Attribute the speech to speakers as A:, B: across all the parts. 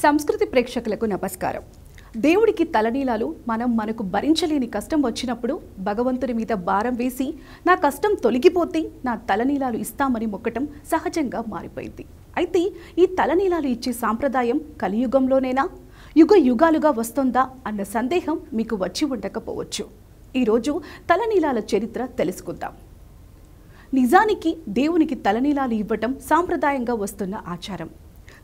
A: సంస్కృతి ప్రేక్షకులకు నమస్కారం. దేవుడికి తలనీలాలు మనకు భరించలేని కష్టం వచ్చినప్పుడు భగవంతుని మీద భారం వేసి నా కష్టం తొలగిపోతే నా తలనీలాలు ఇస్తామని మొక్కటం సహజంగా మారిపోయింది. అయితే ఈ తలనీలాలు ఇచ్చే సాంప్రదాయం కలియుగంలోనేనా, యుగ యుగాలుగా వస్తుందా అన్న సందేహం మీకు వచ్చి ఉండకపోవచ్చు. ఈరోజు తలనీలాల చరిత్ర తెలుసుకుందాం. నిజానికి దేవునికి తలనీలాలు ఇవ్వటం సాంప్రదాయంగా వస్తున్న ఆచారం.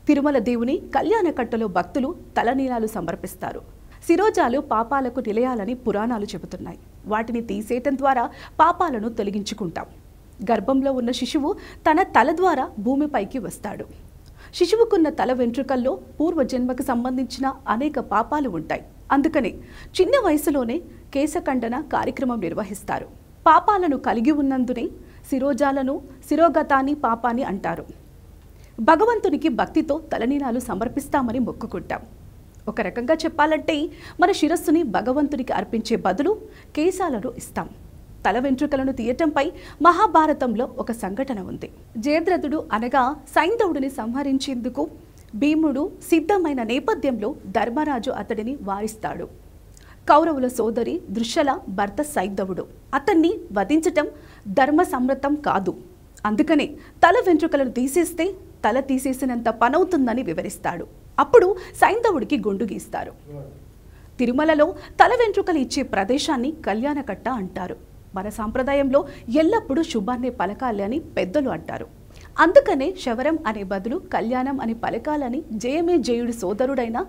A: తిరుమల దేవుని కళ్యాణకట్టలో భక్తులు తలనీలాలు సమర్పిస్తారు. శిరోజాలు పాపాలకు నిలయాలని పురాణాలు చెబుతున్నాయి. వాటిని తీసేయటం ద్వారా పాపాలను తొలగించుకుంటాం. గర్భంలో ఉన్న శిశువు తన తల ద్వారా భూమిపైకి వస్తాడు. శిశువుకున్న తల వెంట్రుకల్లో పూర్వజన్మకు సంబంధించిన అనేక పాపాలు ఉంటాయి. అందుకనే చిన్న వయసులోనే కేశఖండన కార్యక్రమం నిర్వహిస్తారు. పాపాలను కలిగి ఉన్నందునే శిరోజాలను శిరోగతాన్ని పాపాన్ని అంటారు. భగవంతునికి భక్తితో తలనీలాలు సమర్పిస్తామని మొక్కుకుంటాం. ఒక రకంగా చెప్పాలంటే మన శిరస్సుని భగవంతునికి అర్పించే బదులు కేశాలను ఇస్తాం. తల వెంట్రుకలను తీయటంపై మహాభారతంలో ఒక సంఘటన ఉంది. జయద్రథుడు అనగా సైంధవుడిని సంహరించేందుకు భీముడు సిద్ధమైన నేపథ్యంలో ధర్మరాజు అతడిని వారిస్తాడు. కౌరవుల సోదరి దృశ్యల భర్త సైంధవుడు. అతన్ని వధించటం ధర్మ సమ్మతం కాదు. అందుకనే తల వెంట్రుకలను తీసేస్తే తల తీసేసినంత పనవుతుందని వివరిస్తాడు. అప్పుడు సైంధవుడికి గుండు గీస్తారు. తిరుమలలో తల వెంట్రుకలు ఇచ్చే ప్రదేశాన్ని కళ్యాణకట్ట అంటారు. మన సాంప్రదాయంలో ఎల్లప్పుడూ శుభాన్నే పలకాలి అని పెద్దలు అంటారు. అందుకనే శవరం అనే బదులు కళ్యాణం అని పలకాలని జయమే జయుడి సోదరుడైన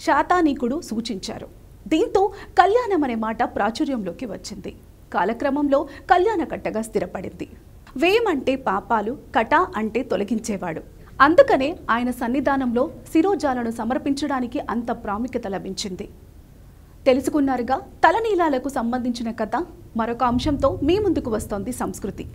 A: శాతానీకుడు సూచించారు. దీంతో కళ్యాణం అనే మాట ప్రాచుర్యంలోకి వచ్చింది. కాలక్రమంలో కళ్యాణకట్టగా స్థిరపడింది. వేం అంటే పాపాలు, కట అంటే తొలగించేవాడు. అందుకనే ఆయన సన్నిధానంలో శిరోజాలను సమర్పించడానికి అంత ప్రాముఖ్యత లభించింది. తెలుసుకున్నారుగా తలనీలాలకు సంబంధించిన కథ. మరొక అంశంతో మీ ముందుకు వస్తోంది సంస్కృతి.